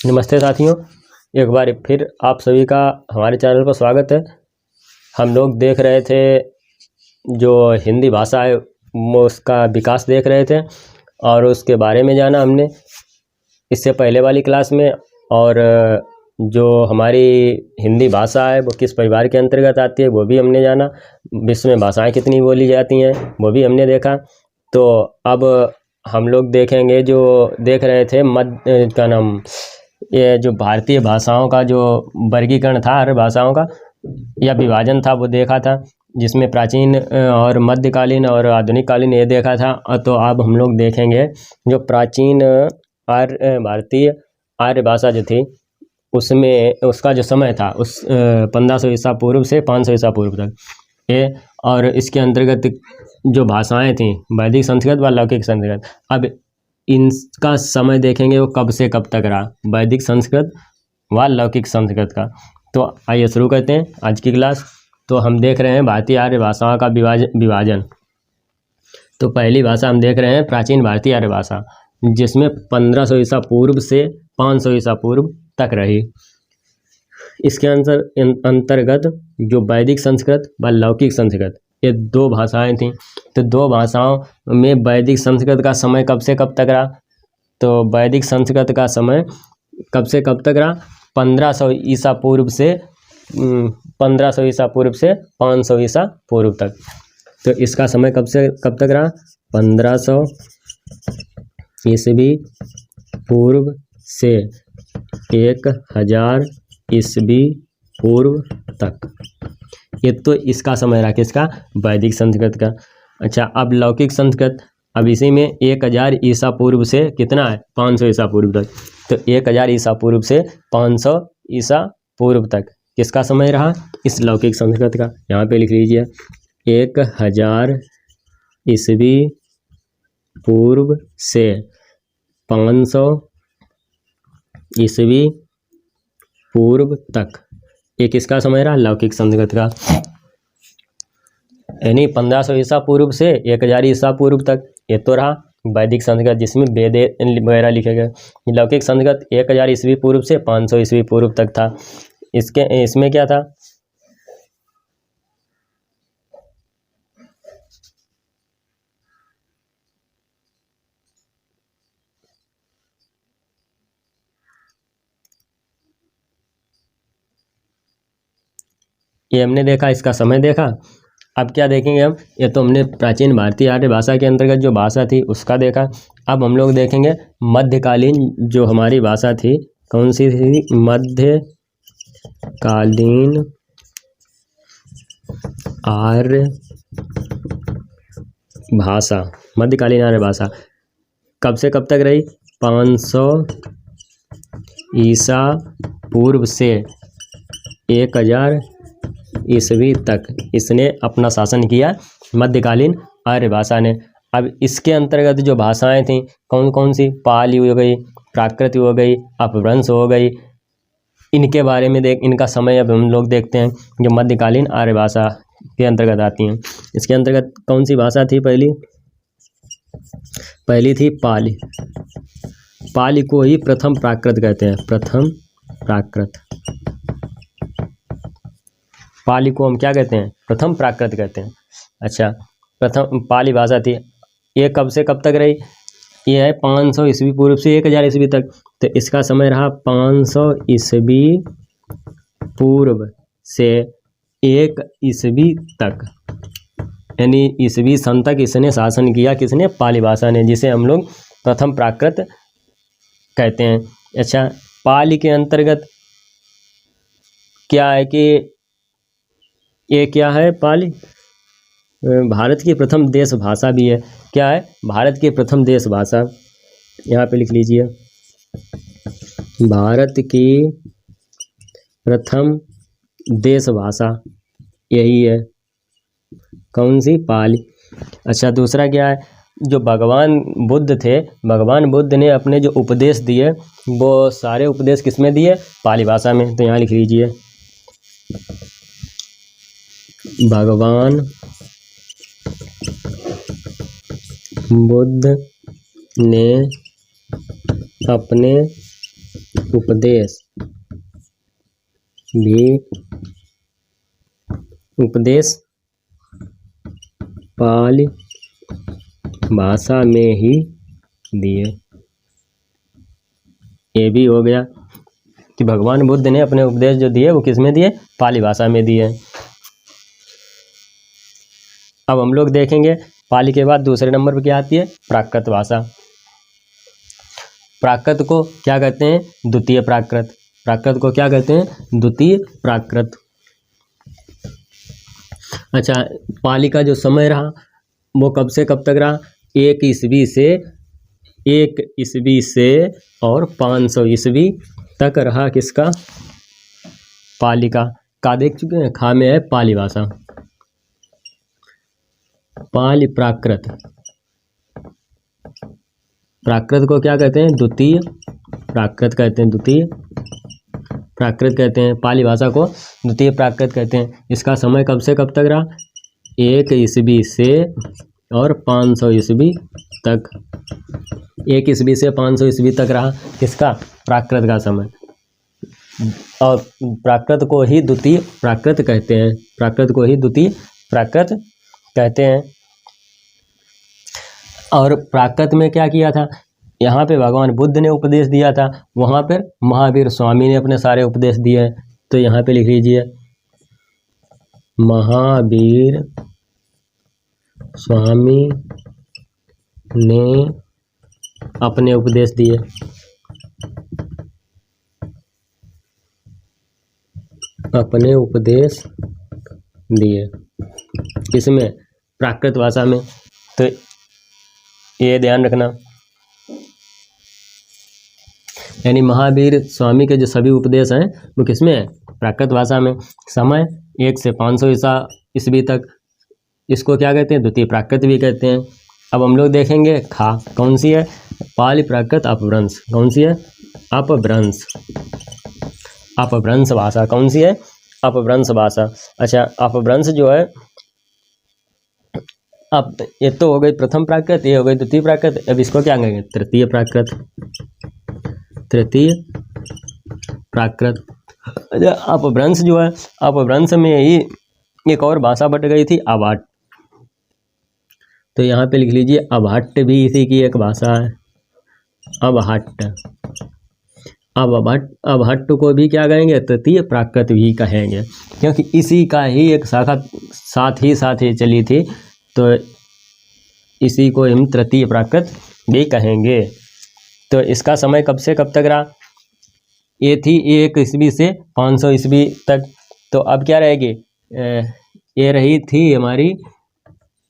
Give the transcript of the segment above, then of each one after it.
नमस्ते साथियों, एक बार फिर आप सभी का हमारे चैनल पर स्वागत है। हम लोग देख रहे थे जो हिंदी भाषा है वो उसका विकास देख रहे थे और उसके बारे में जाना हमने इससे पहले वाली क्लास में। और जो हमारी हिंदी भाषा है वो किस परिवार के अंतर्गत आती है वो भी हमने जाना। विश्व में भाषाएं कितनी बोली जाती हैं वो भी हमने देखा। तो अब हम लोग देखेंगे जो देख रहे थे मध्य का नाम ये जो भारतीय भाषाओं का जो वर्गीकरण था हर भाषाओं का या विभाजन था वो देखा था, जिसमें प्राचीन और मध्यकालीन और आधुनिक कालीन ये देखा था। तो अब हम लोग देखेंगे जो प्राचीन भारतीय आर्य भाषा जो थी उसमें उसका जो समय था उस 1500 ईसा पूर्व से 500 ईसा पूर्व तक ये। और इसके अंतर्गत जो भाषाएं थीं वैदिक संस्कृत व लौकिक संस्कृत। अब इनका समय देखेंगे वो कब से कब तक रहा, वैदिक संस्कृत व लौकिक संस्कृत का। तो आइए शुरू करते हैं आज की क्लास। तो हम देख रहे हैं भारतीय आर्य भाषाओं का विभाजन। तो पहली भाषा हम देख रहे हैं प्राचीन भारतीय आर्य भाषा, जिसमें 1500 ईसा पूर्व से 500 ईसा पूर्व तक रही। इसके अंतर्गत जो वैदिक संस्कृत व लौकिक संस्कृत ये दो भाषाएं थीं। तो दो भाषाओं में वैदिक संस्कृत का समय कब से कब तक रहा, तो वैदिक संस्कृत का समय कब से कब तक रहा 1500 ईसा पूर्व से 1500 ईसा पूर्व से 500 ईसा पूर्व तक। तो इसका समय कब से कब तक रहा 1500 ईस्वी पूर्व से 1000 ईस्वी पूर्व तक। ये तो इसका समय रहा किसका, वैदिक संस्कृत का। अच्छा, अब लौकिक संस्कृत, अब इसी में 1000 ईसा पूर्व से कितना है 500 ईसा पूर्व तक। तो 1000 ईसा पूर्व से 500 ईसा पूर्व तक किसका समय रहा, इस लौकिक संस्कृत का। यहाँ पे लिख लीजिए 1000 ईस्वी पूर्व से 500 ईस्वी पूर्व तक ये किसका समय रहा, लौकिक संस्कृत का। यानी 1500 ईसा पूर्व से 1000 ईसा पूर्व तक ये तो रहा वैदिक संस्कृत, जिसमें वेद वगैरह लिखे गए। लौकिक संस्कृत 1000 ईस्वी पूर्व से 500 ईस्वी पूर्व तक था। इसमें क्या था, ये हमने देखा, इसका समय देखा। अब क्या देखेंगे हम, ये तो हमने प्राचीन भारतीय आर्य भाषा के अंतर्गत जो भाषा थी उसका देखा। अब हम लोग देखेंगे मध्यकालीन जो हमारी भाषा थी, कौन सी थी, मध्यकालीन आर्य भाषा। मध्यकालीन आर्य भाषा कब से कब तक रही 500 ईसा पूर्व से 1000 ईस्वी तक इसने अपना शासन किया, मध्यकालीन आर्य भाषा ने। अब इसके अंतर्गत जो भाषाएं थीं कौन कौन सी, पाली हो गई, प्राकृत हो गई, अपभ्रंश हो गई। इनके बारे में इनका समय अब हम लोग देखते हैं जो मध्यकालीन आर्य भाषा के अंतर्गत आती हैं। इसके अंतर्गत कौन सी भाषा थी, पहली थी पाली। पाली को ही प्रथम प्राकृत कहते हैं, प्रथम प्राकृत। पाली को हम क्या कहते हैं, प्रथम प्राकृत कहते हैं। अच्छा, प्रथम पाली भाषा थी, ये कब से कब तक रही, ये है 500 ईस्वी पूर्व से 1000 ईस्वी तक। तो इसका समय रहा 500 ईस्वी पूर्व से 1 ईस्वी तक, यानी ईस्वी सन तक इसने शासन किया, किसने, पाली भाषा ने, जिसे हम लोग प्रथम प्राकृत कहते हैं। अच्छा, पाली के अंतर्गत क्या है कि ये क्या है, पाली भारत की प्रथम देश भाषा भी है। क्या है, भारत की प्रथम देश भाषा। यहाँ पे लिख लीजिए भारत की प्रथम देश भाषा यही है, कौन सी, पाली। अच्छा, दूसरा क्या है, जो भगवान बुद्ध थे, भगवान बुद्ध ने अपने जो उपदेश दिए वो सारे उपदेश किस में दिए, पाली भाषा में। तो यहाँ लिख लीजिए भगवान बुद्ध ने अपने उपदेश भी उपदेश पाली भाषा में ही दिए। ये भी हो गया कि भगवान बुद्ध ने अपने उपदेश जो दिए वो किस में दिए? पाली भाषा में दिए। अब हम लोग देखेंगे पाली के बाद दूसरे नंबर पर क्या आती है? प्राकृत भाषा। प्राकृत को क्या कहते हैं? द्वितीय प्राकृत। प्राकृत को क्या कहते हैं? द्वितीय प्राकृत। अच्छा, पाली का जो समय रहा वो कब से कब तक रहा? 1 ईस्वी से और 500 ईस्वी तक रहा। किसका? पाली का देख चुके हैं। खा में है पाली भाषा। पाली प्राकृत। प्राकृत को क्या कहते हैं? द्वितीय प्राकृत कहते हैं। द्वितीय प्राकृत कहते हैं। पाली भाषा को द्वितीय प्राकृत कहते हैं। इसका समय कब से कब तक रहा? 1 ईस्वी से और 500 ईस्वी तक। 1 ईस्वी से 500 ईस्वी तक रहा। किसका? प्राकृत का समय। और प्राकृत को ही द्वितीय प्राकृत कहते हैं। प्राकृत को ही द्वितीय प्राकृत कहते हैं। और प्राकृत में क्या किया था? यहाँ पे भगवान बुद्ध ने उपदेश दिया था, वहाँ पर महावीर स्वामी ने अपने सारे उपदेश दिए। तो यहाँ पे लिख लीजिए, महावीर स्वामी ने अपने उपदेश दिए। अपने उपदेश दिए इसमें प्राकृत भाषा में। तो ये ध्यान रखना, यानी महावीर स्वामी के जो सभी उपदेश हैं वो किसमें है? प्राकृत भाषा में। समय 1 से 500 ईस्वी तक। इसको क्या कहते हैं? द्वितीय प्राकृत भी कहते हैं। अब हम लोग देखेंगे खा कौन सी है? पाली प्राकृत अपभ्रंश। कौन सी है? अपभ्रंश। अपभ्रंश भाषा कौन सी है? अपभ्रंश भाषा। अच्छा, अपभ्रंश जो है, अब ये तो हो गई प्रथम प्राकृत, ये हो गई द्वितीय प्राकृत। अब इसको क्या कहेंगे? तृतीय प्राकृत। तृतीय प्राकृत। अच्छा, अपभ्रंश जो है, अपभ्रंश में ही एक और भाषा बट गई थी, अभाट। तो यहाँ पे लिख लीजिए, अभाट भी इसी की एक भाषा है। अभाट। अब अभाट को भी क्या कहेंगे? तृतीय प्राकृत भी कहेंगे, क्योंकि इसी का ही एक शाखा साथ ही चली थी। तो इसी को हम तृतीय प्राकृत भी कहेंगे। तो इसका समय कब से कब तक रहा? ये थी 1 ईस्वी से 500 ईस्वी तक। तो अब क्या रहेगी? ये रही थी हमारी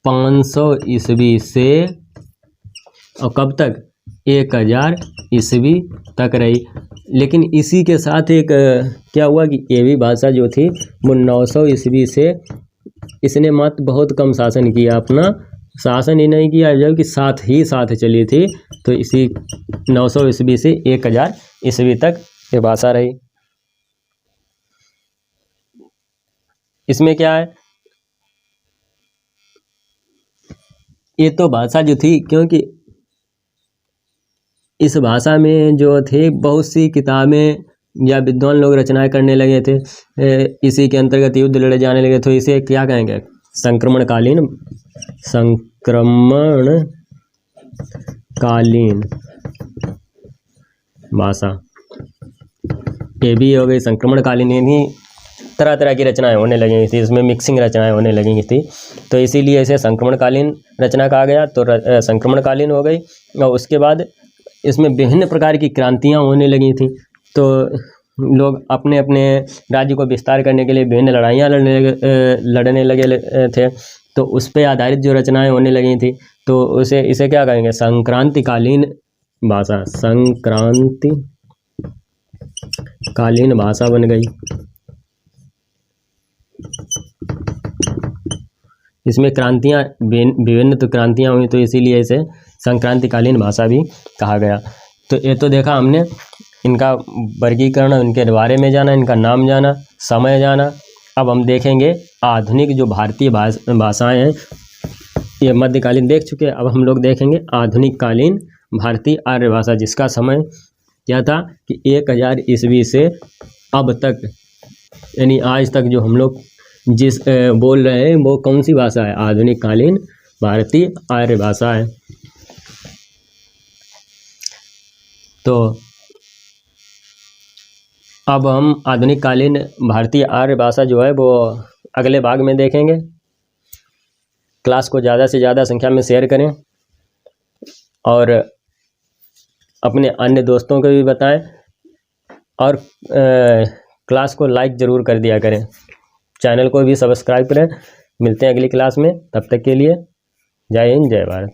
500 ईस्वी से और कब तक? 1000 ईस्वी तक रही। लेकिन इसी के साथ एक क्या हुआ कि ये भी भाषा जो थी वो 900 ईस्वी से इसने मात्र बहुत कम शासन किया। अपना शासन ही नहीं किया, जबकि साथ चली थी। तो इसी 900 ईस्वी से 1000 ईस्वी तक ये भाषा रही। इसमें क्या है? ये तो भाषा जो थी, क्योंकि इस भाषा में जो थे बहुत सी किताबें या विद्वान लोग रचनाएं करने लगे थे। इसी के अंतर्गत युद्ध लड़े जाने लगे। तो इसे क्या कहेंगे? संक्रमणकालीन भाषा। ये भी हो गई संक्रमणकालीन। यानी तरह तरह की रचनाएं होने लगी थी, इसमें मिक्सिंग रचनाएं होने लगी थी। तो इसीलिए इसे संक्रमणकालीन रचना कहा गया। तो संक्रमणकालीन हो गई। और उसके बाद इसमें विभिन्न प्रकार की क्रांतियां होने लगी थी। तो लोग अपने अपने राज्य को विस्तार करने के लिए विभिन्न लड़ाइयाँ लड़ने लगे थे। तो उस पर आधारित जो रचनाएं होने लगी थी, तो इसे क्या कहेंगे? संक्रांतिकालीन भाषा। संक्रांतिकालीन भाषा बन गई। इसमें क्रांतियाँ विभिन्न तो क्रांतियाँ हुई, तो इसीलिए इसे संक्रांतिकालीन भाषा भी कहा गया। तो ये तो देखा हमने, इनका वर्गीकरण, इनके बारे में जाना, इनका नाम जाना, समय जाना। अब हम देखेंगे आधुनिक जो भारतीय भाषाएं हैं। ये मध्यकालीन देख चुके हैं। अब हम लोग देखेंगे आधुनिक कालीन भारतीय आर्य भाषा, जिसका समय क्या था कि 1000 ईस्वी से अब तक, यानी आज तक जो हम लोग जिस बोल रहे हैं वो कौन सी भाषा है? आधुनिक कालीन भारतीय आर्य भाषा है। तो अब हम आधुनिक कालीन भारतीय आर्य भाषा जो है वो अगले भाग में देखेंगे। क्लास को ज़्यादा से ज़्यादा संख्या में शेयर करें और अपने अन्य दोस्तों को भी बताएं, और क्लास को लाइक ज़रूर कर दिया करें। चैनल को भी सब्सक्राइब करें। मिलते हैं अगली क्लास में, तब तक के लिए जय हिंद, जय भारत।